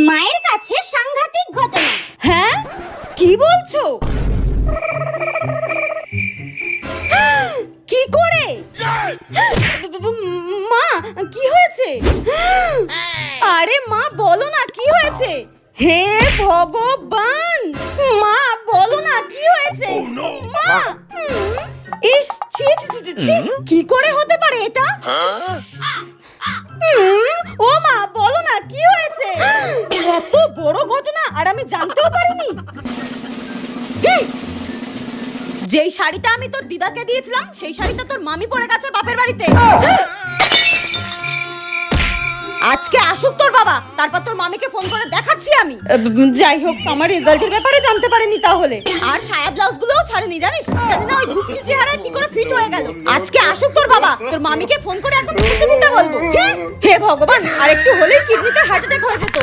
মায়ের কাছে সাংঘাতিক ঘটনা। হ্যাঁ, কি বলছো? কি করে? মা, কি হয়েছে? আরে মা, বলো না কি হয়েছে? হে ভগবান, মা বলো না কি হয়েছে? মা, ইস, ছি ছি ছি ছি, কি করে হতে পারে এটা? ও মা, বলো না কি হয়েছে? এত বড় ঘটনা আর আমি জানতেও পারিনি। যেই শাড়িটা আমি তোর দিদাকে দিয়েছিলাম সেই শাড়িটা তোর মামি পরে গেছে বাপের বাড়িতে। আজকে আসুক তোর বাবা, তারপর তোর মামিকে ফোন করে দেখাচ্ছি আমি। যাই হোক, আমার রেজাল্টের ব্যাপারে জানতে পারেনি তাহলে। আর সায়া ব্লাউজ গুলোও ছাড়েনি, জানিস? জানি না ওই ঘুপি চেহারায় কি করে ফিট হয়ে গেল। আজকে আসুক তোর বাবা, তোর মামিকে ফোন করে একদম ছুটি দিতে বলবো। হে ভগবান, আর একটু হলেই কিডনিতে হার্ট অ্যাটাক হয়ে যেত।